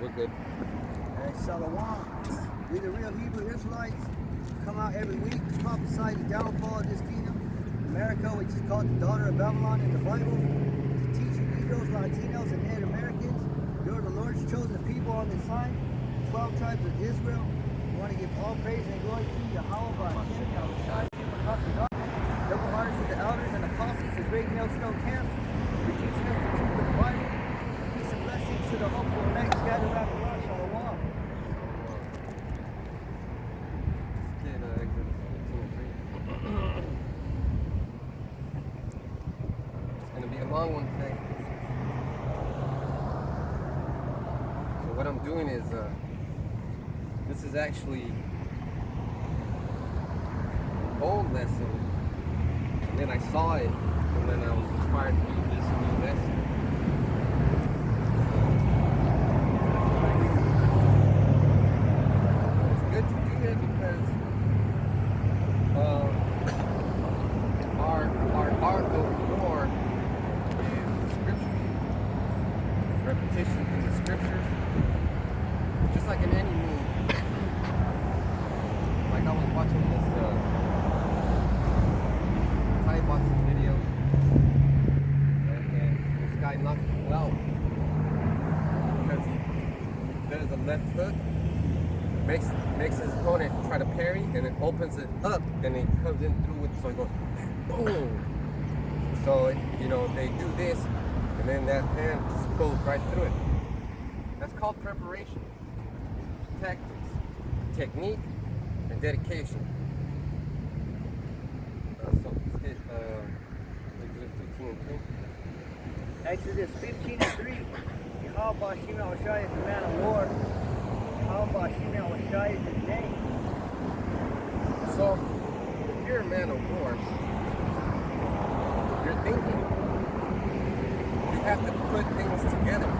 we're good. Hey, Shalom. We the real Hebrew Israelites come out every week to prophesy the downfall of this kingdom, America, which is called the daughter of Babylon in the Bible, to teach you Negroes, Latinos, and Native Americans, you're the Lord's chosen people on this line, 12 tribes of Israel. We want to give all praise and glory to Yahweh, Hashem, Yahushai, double-hearted to the elders and apostles of Great Millstone Camps, for teaching us the truth of the Bible. Peace and blessings to the hopeful elect scattered around the world. Shalom. It's going to be a long one today. So what I'm doing is, this is actually an old lesson, and then I saw it, and then I was inspired to do this new lesson. It's good to do it because our art of war is scripture, repetition in the scriptures, just like in any movie. Like I was watching this Thai boxing video, and this guy knocks people out because he does a left hook, makes his opponent try to parry, and then opens it up, and he comes in through with, so he goes boom. So they do this, and then that hand just goes right through it. That's called preparation, tactics, technique, and dedication. So let's hit Exodus 15 and 3. Exodus 15 and 3. Yahweh Hashem Yahushai is the man of war. Yahweh Hashem Yahushai is his name. So, if you're a man of war, you're thinking. You have to put things together.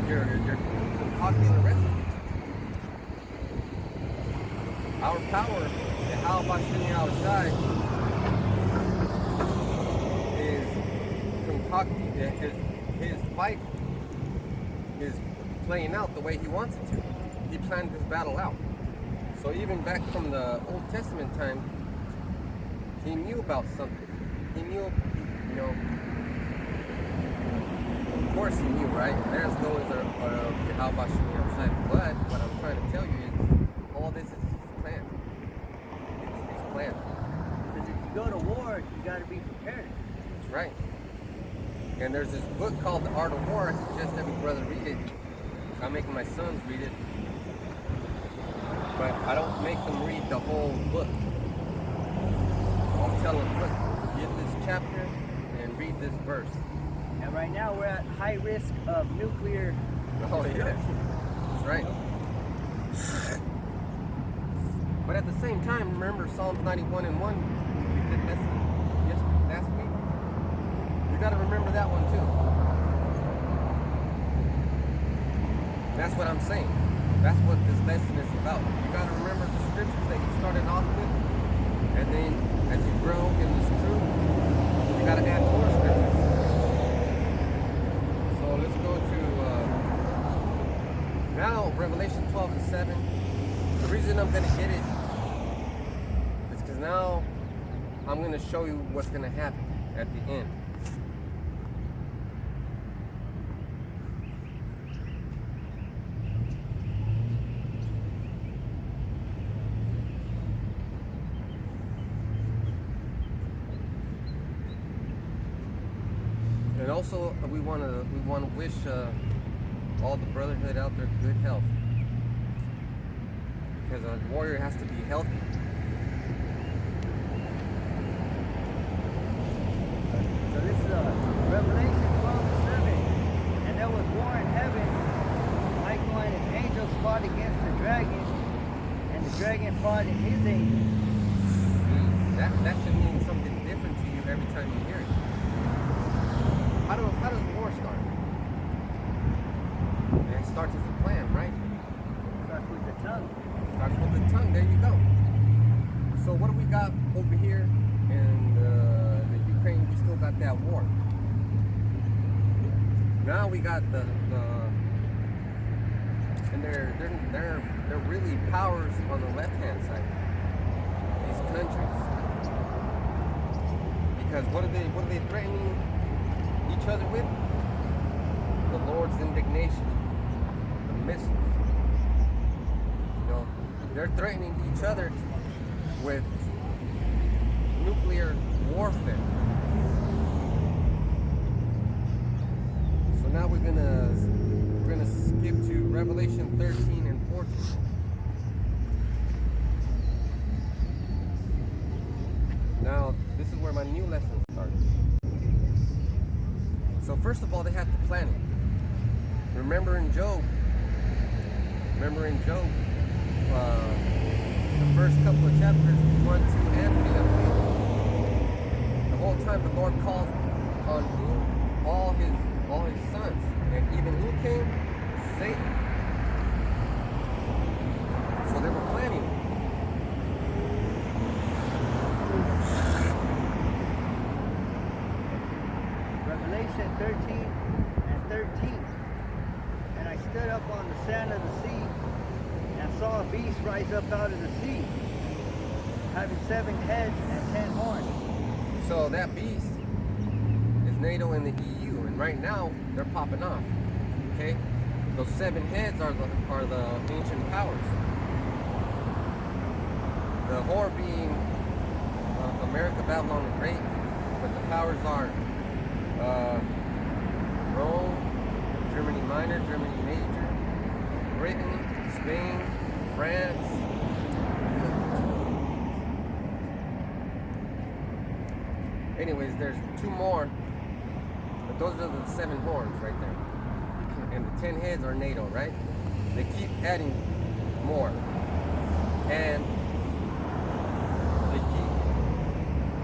You're talking the recipe. Our power, the How Hashem Yahushai, is concocting. His fight is playing out the way he wants it to. He planned his battle out. So even back from the Old Testament time, he knew about something. He knew, of course he knew, right? There's no how about Hashem. But what I'm trying to tell you is, all this is his plan. It's his plan. Because if you go to war, you got to be prepared. That's right. And there's this book called The Art of War. I suggest every brother read it. I'm making my sons read it. But I don't make them read the whole book. I'll tell them, look, get this chapter and read this verse. And right now we're at high risk of nuclear destruction. That's right. But at the same time, remember Psalms 91 and 1? We did this last week. You got to remember that one too. That's what I'm saying. That's what this lesson is about. You got to remember the scriptures that you started off with, and then as you grow in this truth, you got to add more scriptures. So let's go to now Revelation 12 and 7. The reason I'm going to get it is because now I'm going to show you what's going to happen at the end. And also, we want to wish all the brotherhood out there good health, because a warrior has to be healthy. So this is Revelation 12 and 7. And there was war in heaven. Michael and his angels fought against the dragon, and the dragon fought in his angels. That should mean something different to you every time you hear it. How does war start? It starts as a plan, right? Starts with the tongue. Starts with the tongue. There you go. So what do we got over here in the Ukraine? We still got that war. now we got the and they're really powers on the left hand side. These countries, because what are they threatening each other with? The Lord's indignation, the missiles. You know, they're threatening each other with nuclear warfare. So now we're gonna skip to Revelation 13 and 14. Now this is where my new lesson starts. So first of all, they had to plan it. Remember in Job, the first couple of chapters, 1, 2, and 3, I believe. The whole time the Lord calls on who? All his sons. And even who came? Satan. So they were planning. Revelation 13 and 13. And I stood up on the sand of the sea and saw a beast rise up out of the sea, having 7 heads and 10 horns. So that beast is NATO and the EU, and right now they're popping off. Okay, those 7 heads are the ancient powers. The whore being America, Babylon the Great, but the powers are Rome, Germany Minor, Germany Major, Britain, Spain, France. Anyways, there's 2 more, but those are the 7 horns right there. And the 10 heads are NATO, right? They keep adding more. And they keep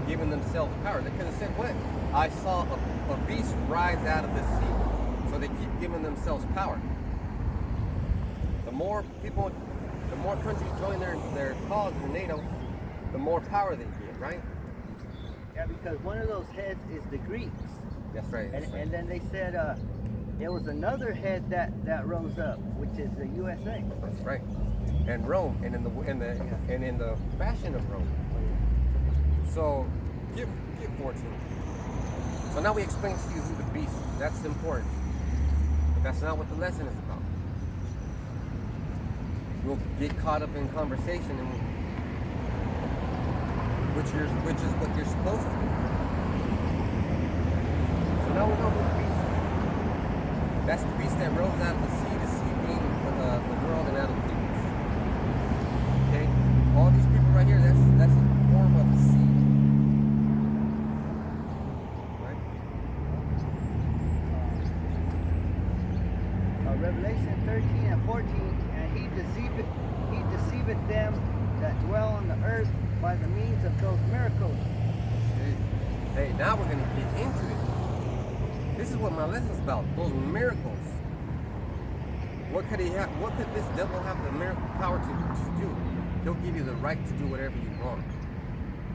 giving themselves power. They could have said, what? I saw a beast rise out of the sea. So they keep giving themselves power. The more people, the more countries join their cause for NATO, the more power they get, right? Yeah, because one of those heads is the Greeks. That's right. That's right. And then they said there was another head that rose up, which is the USA. That's right. And Rome, and in the fashion of Rome. So, get 14. So now we explain to you who the beast is. That's important. But that's not what the lesson is about. We'll get caught up in conversation, and which is what you're supposed to do. So now we know who the beast is. That's the beast that rose out of the sea, deceiving the world and out of people. Okay? All these people right here, that's a form of the sea. Right? Revelation 13 and 14, and he deceiveth them that dwell on the earth by the means of those miracles. Hey, now we're going to get into it. This is what my lesson is about. Those miracles. What could he have? What could this devil have the miracle power to do? He'll give you the right to do whatever you want.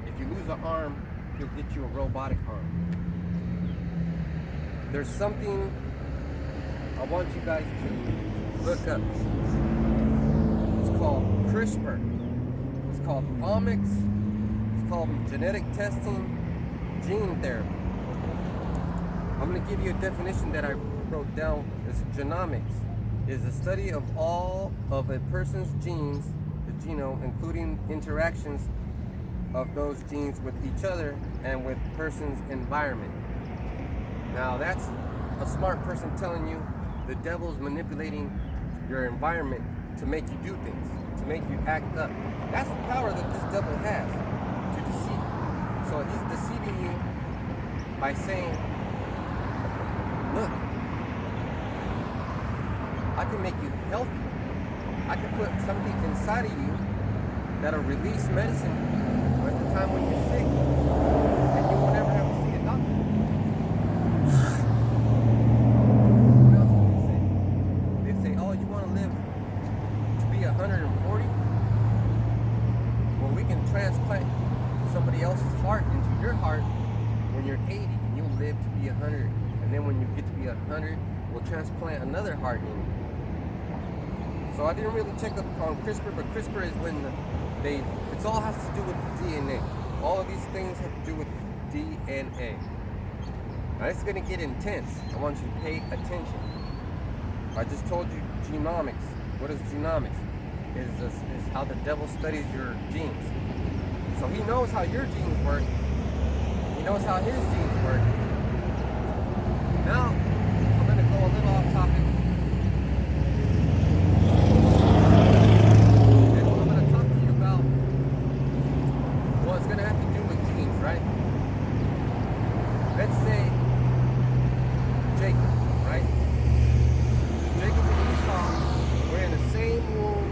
If you lose an arm, he'll get you a robotic arm. There's something I want you guys to look up. It's called CRISPR. It's called omics. It's called genetic testing, gene therapy. I'm going to give you a definition that I wrote down. It's genomics. Is the study of all of a person's genes, the genome, including interactions of those genes with each other and with person's environment. Now that's a smart person telling you the devil's manipulating your environment to make you do things, to make you act up. That's the power that this devil has, to deceive. So he's deceiving you by saying, look, I can make you healthy. I can put something inside of you that'll release medicine at the time when you're sick, and you won't ever have to see a doctor. What else do they say? They say, oh, you want to live to be 140? Well, we can transplant somebody else's heart into your heart when you're 80, and you'll live to be 100. And then when you get to be 100, will transplant another heart in you. So I didn't really check up on CRISPR, but CRISPR is when it all has to do with DNA. All of these things have to do with DNA. Now it's gonna get intense. I want you to pay attention. I just told you genomics. What is genomics? Is how the devil studies your genes. So he knows how your genes work. He knows how his genes work. Now, I'm gonna go a little off topic. And what I'm gonna talk to you about, well, it's gonna have to do with genes, right? Let's say Jacob, right? Jacob and Esau were in the same womb.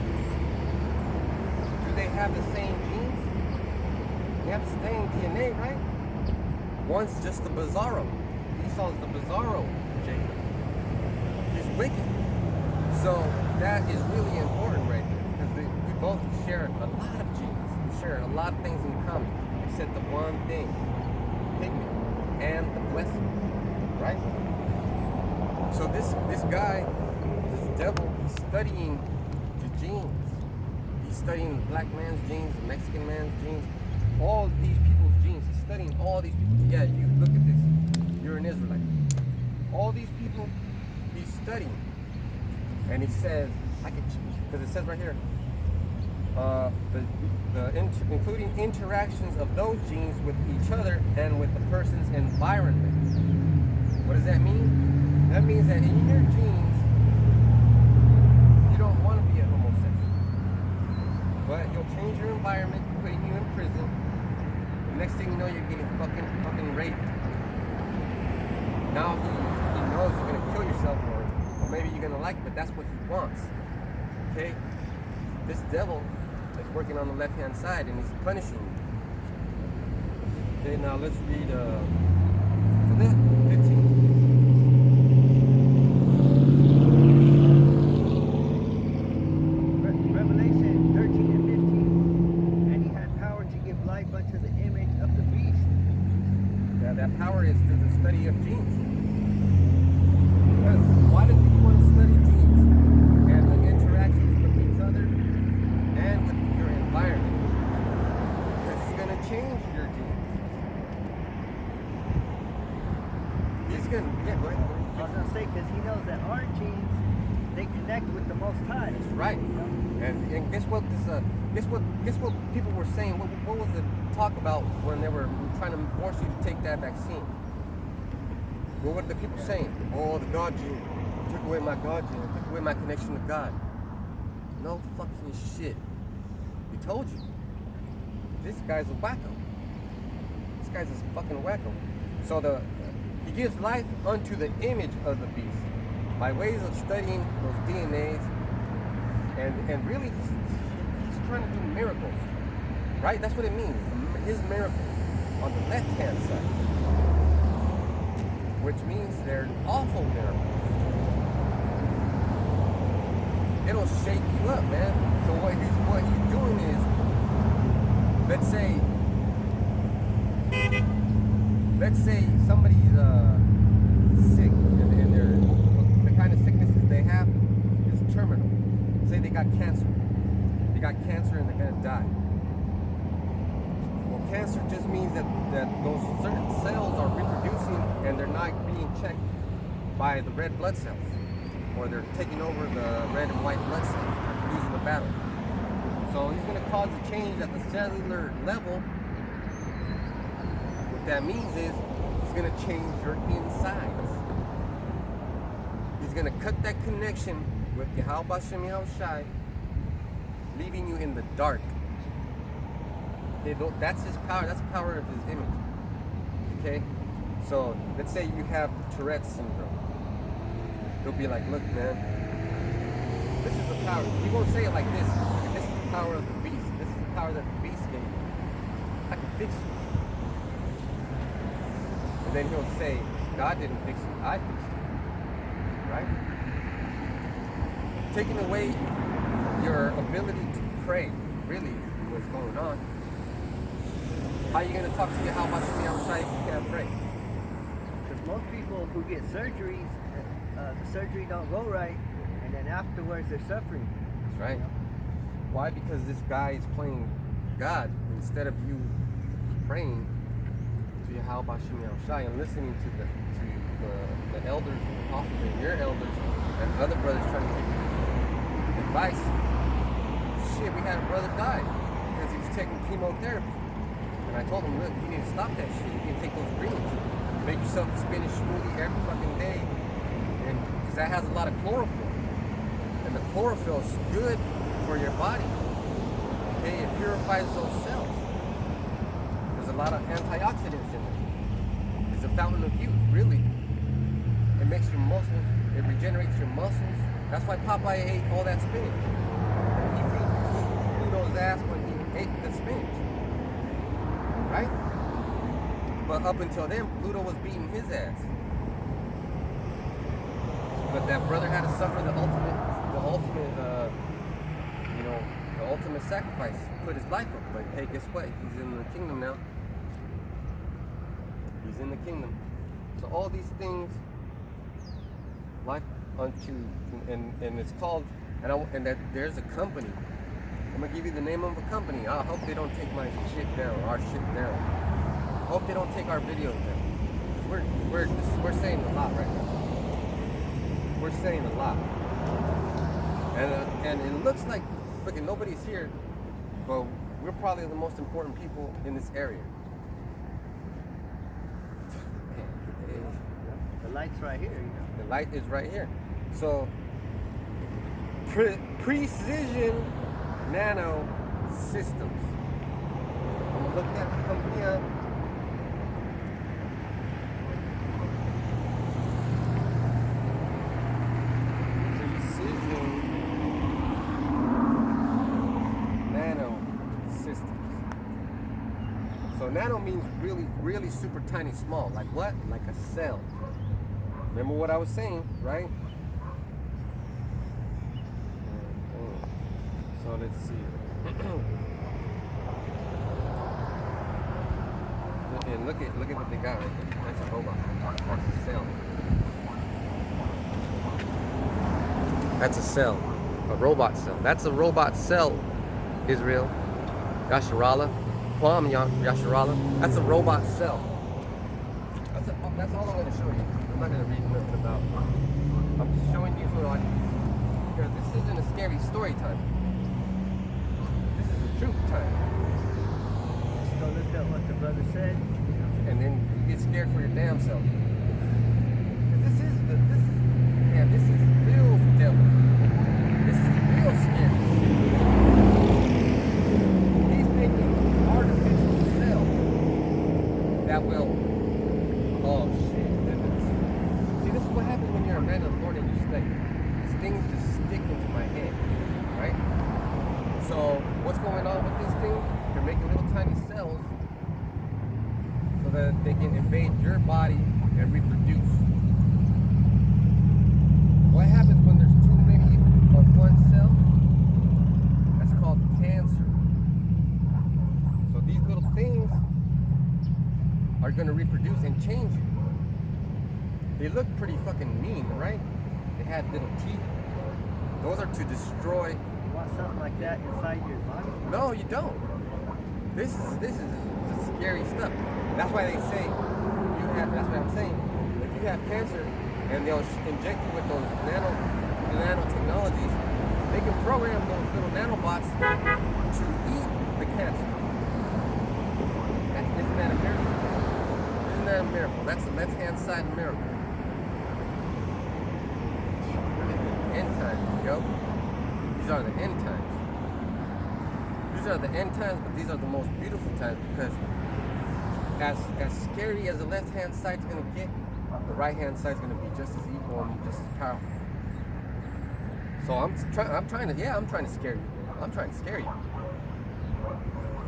Do they have the same genes? They have the same DNA, right? One's just the bizarro. Esau's the bizarro, Jacob. He's wicked. So that is really important right there, because we both share a lot of genes. We share a lot of things in common, except the one thing, pigment and the blessing, right? So this guy, this devil, he's studying the genes. He's studying the black man's genes, the Mexican man's genes, all these people's genes. He's studying all these people. Yeah, you look at this. You're an Israelite. All these people he's studying. And he says, because it says right here, including interactions of those genes with each other and with the person's environment. What does that mean? That means that in your genes, you don't want to be a homosexual. But you'll change your environment, putting you in prison. The next thing you know, you're getting fucking raped. Now he knows you're gonna kill yourself, or maybe you're gonna like it, but that's what he wants. Okay? This devil is working on the left-hand side and he's punishing you. Okay, now let's read so that 15. Revelation 13 and 15. And he had power to give life unto the image of the beast. Yeah, that power is through the study of genes. Because why do people want to study genes and the interactions with each other and with your environment? Because it's going to change your genes. It's going to, yeah, go ahead. I was going to say, because he knows that our genes, they connect with the Most High. That's right. And guess what guess what people were saying? What was the talk about when they were trying to force you to take that vaccine? Well, what are the people saying? Oh, the God gene. Took away my God gene. Took away my connection to God. No fucking shit. We told you. This guy's a wacko. This guy's a fucking wacko. So he gives life unto the image of the beast by ways of studying those DNAs, and really he's trying to do miracles, right? That's what it means. His miracles on the left-hand side, which means they're awful miracles. It'll shake you up, man. So what he's doing is, let's say somebody's sick, and the kind of sicknesses they have is terminal. Say they got cancer. They got cancer and they're gonna die. Well, cancer just means that those certain cells are reproducing and they're not being checked by the red blood cells, or they're taking over the red and white blood cells. They're losing the battle. So he's gonna cause a change at the cellular level. What that means is he's gonna change your insides. He's gonna cut that connection with Yahweh Shem Yahushai, leaving you in the dark. Okay, that's his power. That's the power of his image. Okay, so let's say you have Tourette's syndrome. He'll be like, look, man, this is the power. He won't say it like this. This is the power of the beast. This is the power that the beast gave you. I can fix you. And then he'll say, God didn't fix you, I fixed you. Right? Taking away your ability to pray, really, what's going on. How are you going to talk to Yahweh Shem Yahushai if you can't pray? Because most people who get surgeries, the surgery don't go right, and then afterwards they're suffering. That's right. Why? Because this guy is playing God instead of you praying to Yahweh Bashim Yahushai and listening to the elders and apostles and your elders and other brothers trying to give you advice. Shit, we had a brother die because he was taking chemotherapy. And I told him, look, you need to stop that shit. You need to take those greens. Make yourself a spinach smoothie every fucking day. And because that has a lot of chlorophyll. And the chlorophyll is good for your body. Okay, it purifies those cells. There's a lot of antioxidants in it. It's a fountain of youth, really. It makes your muscles, it regenerates your muscles. That's why Popeye ate all that spinach. He beat Pluto's ass when he ate the spinach. Right? But up until then, Pluto was beating his ass. But that brother had to suffer the ultimate sacrifice, put his life up. But hey, guess what? He's in the kingdom now. He's in the kingdom. So all these things, life unto, and it's called, and that there's a company. I'm gonna give you the name of a company. I hope they don't take my shit down, our shit down. I hope they don't take our videos down. We're saying a lot right now. We're saying a lot, and it looks like fucking nobody's here, but we're probably the most important people in this area. The light's right here, you know. The light is right here. So precision nano systems. I'm looking at the company up. Precision nano systems. So nano means really, really super tiny, small. Like what? Like a cell. Remember what I was saying, right? So let's see. look at what they got right there. That's a robot. That's a cell. That's a cell. A robot cell. That's a robot cell, Israel. Yasharala. Kwam Yasharala. That's a robot cell. That's all I'm going to show you. I'm not going to read nothing about it. I'm just showing you so because this isn't a scary story time. This is a truth time. Just go look at what the brother said. And then you get scared for your damn self. This is real devil. This is real scary. He's making artificial cells that will, oh shit. See, this is what happens when you're a man of the Lord and you study. These things just stick into my head, right? So what's going on with this thing? They're making little tiny cells so that they can invade your body and reproduce. What happens when there's too many of one cell? That's called cancer. So these little things are going to reproduce and change you. They look pretty fucking mean, right? They had little teeth. Those are to destroy. You want something like that inside your body? No, you don't. This is the scary stuff. That's why they say that's what I'm saying. If you have cancer and they'll inject you with those nanotechnologies, they can program those little nanobots to eat the cancer. Isn't that a miracle? Isn't that a miracle? That's the left-hand side miracle. End times, yo. These are the end times. These are the end times, but these are the most beautiful times because as scary as the left-hand side's gonna get, the right-hand side's gonna be just as equal and just as powerful. So I'm trying to scare you. I'm trying to scare you.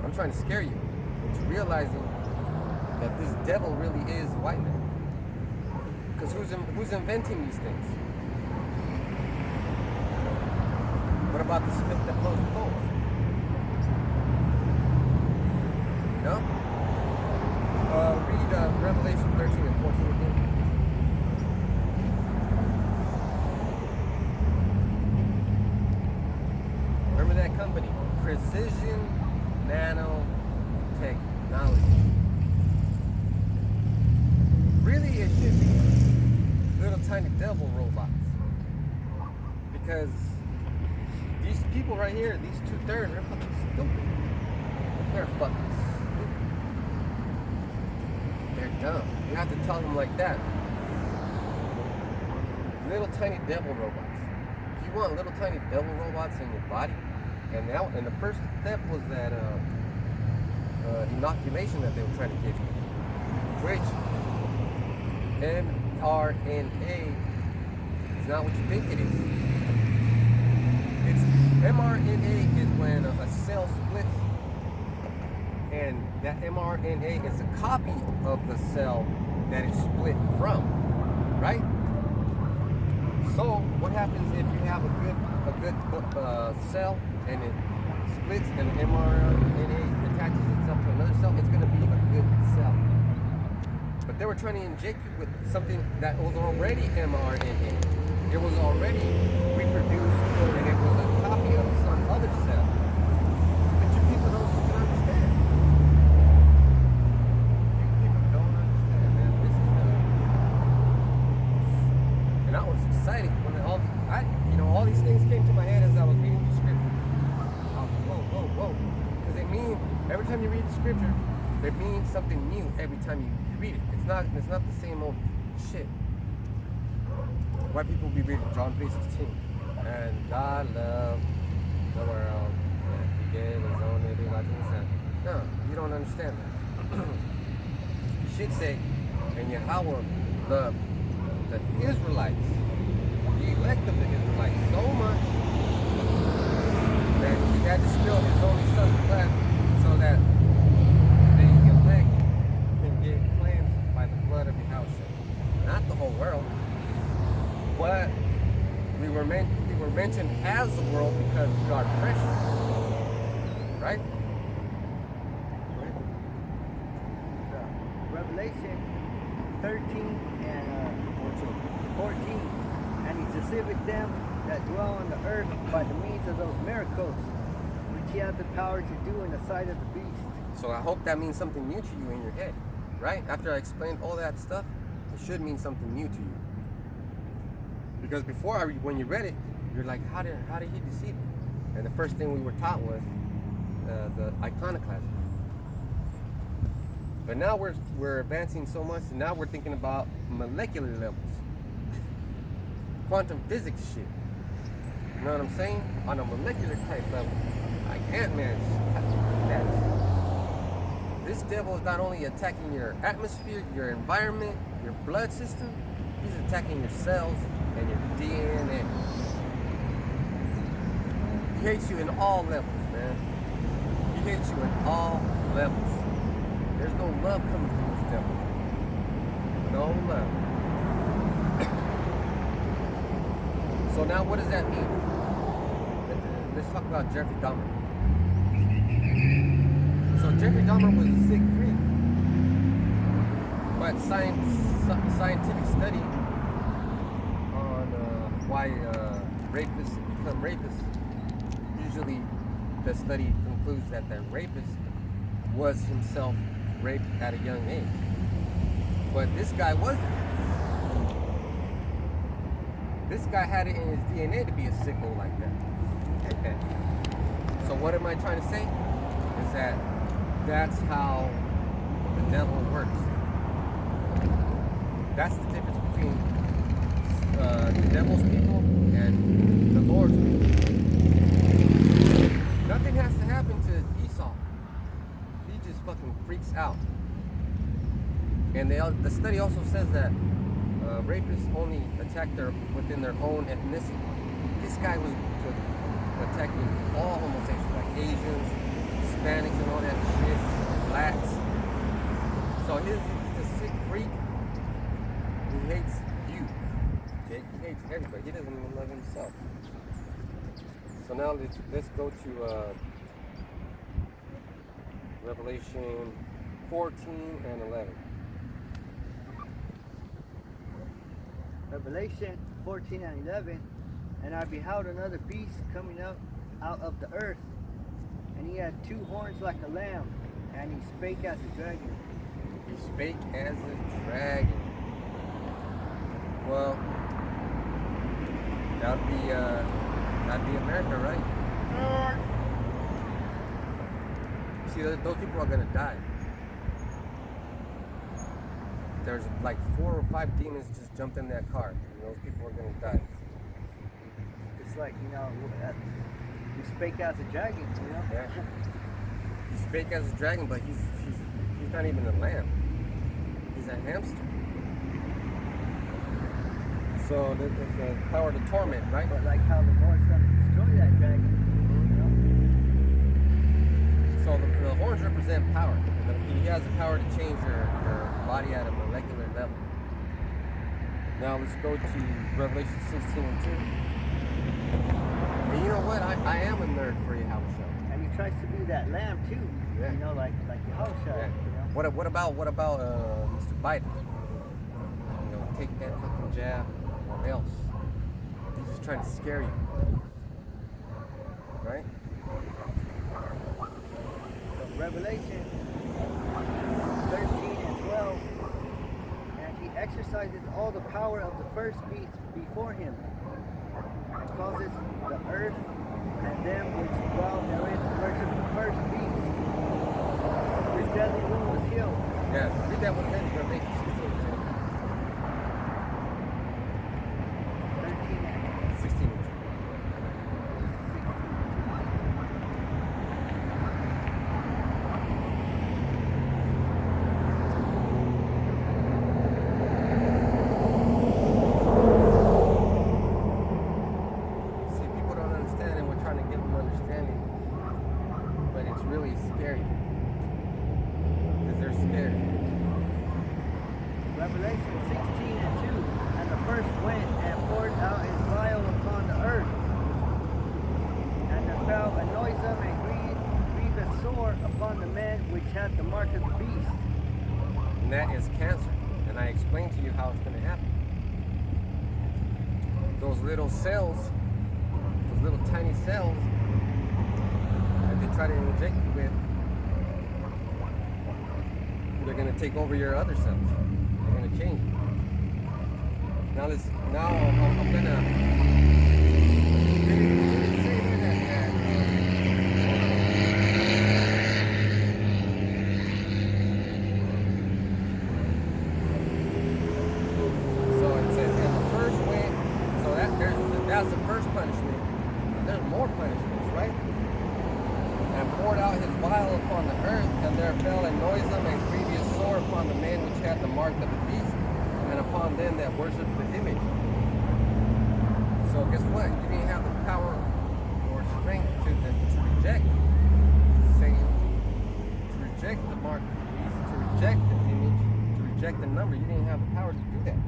I'm trying to scare you into realizing that this devil really is white man. Because who's inventing these things? What about the smith that blows the coals? No? Read Revelation 13 and 14 again. because these people right here, these 2/3, they're fucking stupid. They're fucking stupid. They're dumb. You have to tell them like that. Little tiny devil robots. If you want little tiny devil robots in your body, and the first step was that inoculation that they were trying to give you, which mRNA is not what you think it is. mRNA is when a cell splits, and that mRNA is a copy of the cell that it split from, right? So what happens if you have a good cell and it splits and the mRNA attaches itself to another cell? It's going to be a good cell. But they were trying to inject you with something that was already mRNA. It was already reproduced, and it was a copy of some other cell. But you people don't fucking understand. You people don't understand, man. This is and I was excited when all these things came to my head as I was reading the scripture. Whoa. Because every time you read the scripture, it means something new every time you read it. It's not the same old shit. Why people be reading John 3:16, and God loved the world, and He gave His only begotten Son. No, you don't understand that. You should say, and Yahweh loved the Israelites, the elect of the Israelites, so much that He had to spill His only Son's blood so that the elect can get cleansed by the blood of Yahweh. Not the whole world. But we were mentioned as the world because we are precious, right? Revelation 13 and 14. And He deceiveth them that dwell on the earth by the means of those miracles, which He hath the power to do in the sight of the beast. So I hope that means something new to you in your head, right? After I explained all that stuff, it should mean something new to you. Because before, when you read it, you're like, how did He deceive me? And the first thing we were taught was the iconoclasm. But now we're advancing so much, and now we're thinking about molecular levels, quantum physics shit. You know what I'm saying? On a molecular type level, like Ant-Man's status. This devil is not only attacking your atmosphere, your environment, your blood system. He's attacking your cells and your DNA. He hates you in all levels, man. He hates you in all levels. There's no love coming from this devil. No love. So now what does that mean? Let's talk about Jeffrey Dahmer. So Jeffrey Dahmer was a sick freak. But scientific study on why rapists become rapists, usually the study concludes that the rapist was himself raped at a young age. But this guy wasn't. This guy had it in his DNA to be a sicko like that. So what am I trying to say? Is that that's how the devil works. That's the difference between the devil's people and the Lord's people. Nothing has to happen to Esau. He just fucking freaks out. And the study also says that rapists only attack within their own ethnicity. This guy was attacking all homosexuals, like Asians, Hispanics, and all that shit, blacks. So he's a sick freak. He hates you. Okay? He hates everybody. He doesn't even love himself. So now let's go to Revelation 14 and 11. Revelation 14 and 11. And I beheld another beast coming up out of the earth, and he had 2 horns like a lamb, and he spake as a dragon. He spake as a dragon. Well, that would be That'd be America, right? See, those people are gonna die. There's like 4 or 5 demons just jumped in that car, and those people are gonna die. It's like, he spake as a dragon, Yeah. He spake as a dragon, but he's not even a lamb. He's a hamster. So the power to torment, right? But like how the Lord's going to destroy that dragon. So the horns represent power. He has the power to change your body at a molecular level. Now let's go to Revelation 16:2. And you know what? I am a nerd for Yahushua. And he tries to be that lamb too. Yeah. Like Yahushua. Yeah. What about Mr. Biden? Take that fucking jab or else. He's just trying to scare you. Right? So Revelation 13:12, and he exercises all the power of the first beast before him, and causes the earth and them which dwell therein to worship the first beast. His deadly wound was healed. Yeah, read that one again, Revelation 16:2. 16:2. See, people don't understand, and we're trying to give them understanding, but it's really scary. Because they're scared. Revelation 16:2, and the first went and poured out his vial upon the earth, and there fell a noisome and grievous sore upon the man which had the mark of the beast. And that is cancer. And I explained to you how it's going to happen. Those little cells, those little tiny cells that they try to inject you with, they're going to take over your other cells. They're going to change it. Now I'm going to say that so it says that the first went, so that's the first punishment. There's more punishments, right? And poured out his vial upon the earth, and there fell a noisome and grievous sore upon the man which had the mark of the beast, and upon them that worship the image. So guess what? You didn't have the power or strength to reject Satan, to reject the mark of the beast, to reject the image, to reject the number. You didn't have the power to do that.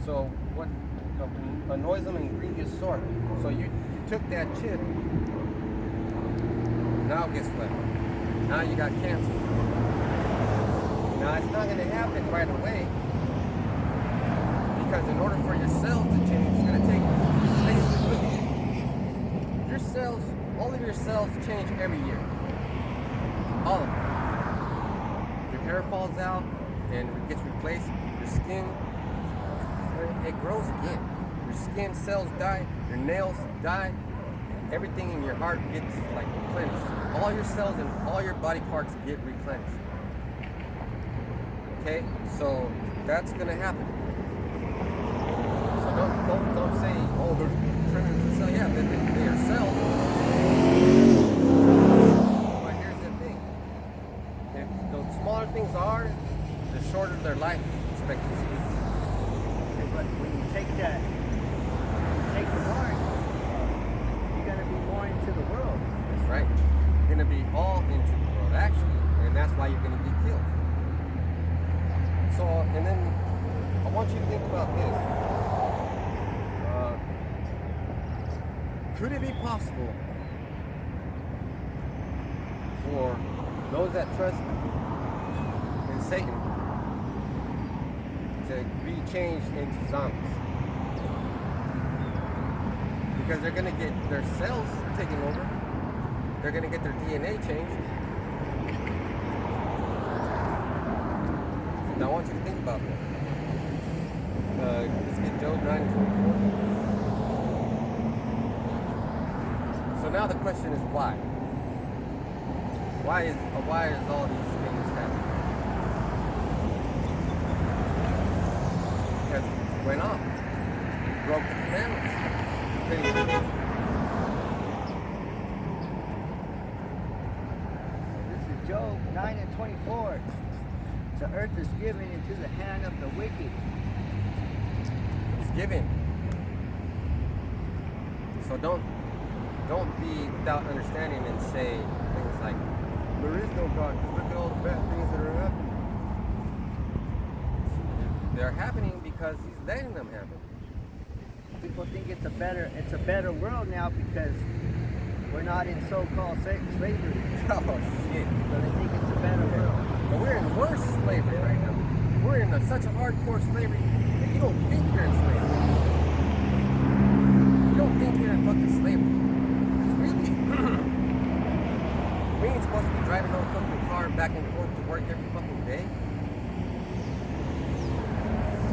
So what? A noisome and grievous sore. So you took that chip. Now guess what? Now you got cancer. Now it's not going to happen right away, because in order for your cells to change, it's going to take. Your cells, all of your cells change every year. All of them. Your hair falls out and it gets replaced. Your skin, it grows again. Your skin cells die. Your nails die. Everything in your heart gets like replenished. All your cells and all your body parts get replenished. Okay, so that's gonna happen. So don't say, oh, they're turning into cells. Yeah, they are cells. But here's the thing: if the smaller things are, the shorter their life expectancy is. But when you take the mark, you're gonna be more into the world. That's right. You're gonna be all into the world, actually, and that's why you're gonna be killed. So, and then I want you to think about this. Could it be possible for those that trust in Satan to be changed into zombies? Because they're going to get their cells taken over. They're going to get their DNA changed. Now I want you to think about that. Let's get Job 9:24. So now the question is why? Why is all these things happening? Because he went off, broke the commandments. This is Job 9:24. The earth is given into the hand of the wicked. It's given. So don't be without understanding and say things like, there is no God, because look at all the bad things that are happening. They're happening because he's letting them happen. People think it's a better world now because we're not in so-called slavery. Oh shit. So they think it's a better world. But we're in worse slavery right now. We're in such a hardcore slavery that you don't think you're in slavery. You don't think you're in fucking slavery. Because really, we ain't supposed to be driving no fucking car back and forth to work every fucking day.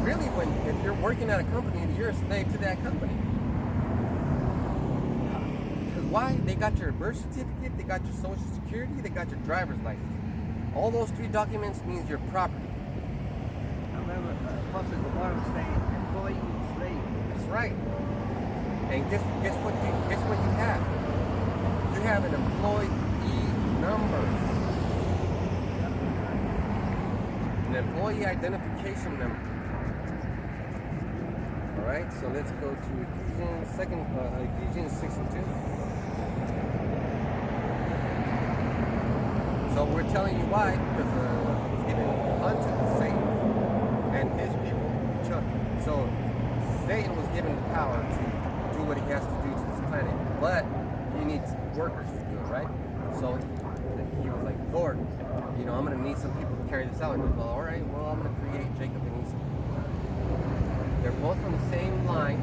Really, if you're working at a company, you're a slave to that company. Because why? They got your birth certificate, they got your social security, they got your driver's license. All those 3 documents means your property. I remember Apostle Gabar was saying, employee and slave. That's right. And guess what you have? You have an employee number. An employee identification number. Alright, so let's go to Ephesians 6:2. So we're telling you why, because it was given unto Satan and his people, Chuck. So Satan was given the power to do what he has to do to this planet, but he needs workers to do it, right? So he was like, Lord, I'm going to need some people to carry this out. And he goes, well, all right, well, I'm going to create Jacob and Esau. They're both from the same line,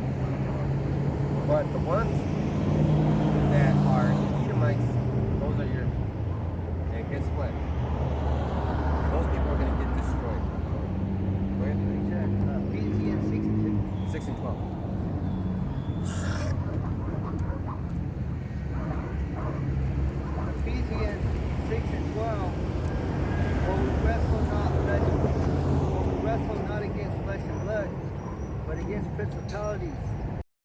but the ones that are Edomites, those are your people. And guess what? Those people are going to get destroyed. Go ahead. Ephesians 6 and 6 and 12. Ephesians 6 and 12. For we wrestle not against flesh and blood, but against principalities,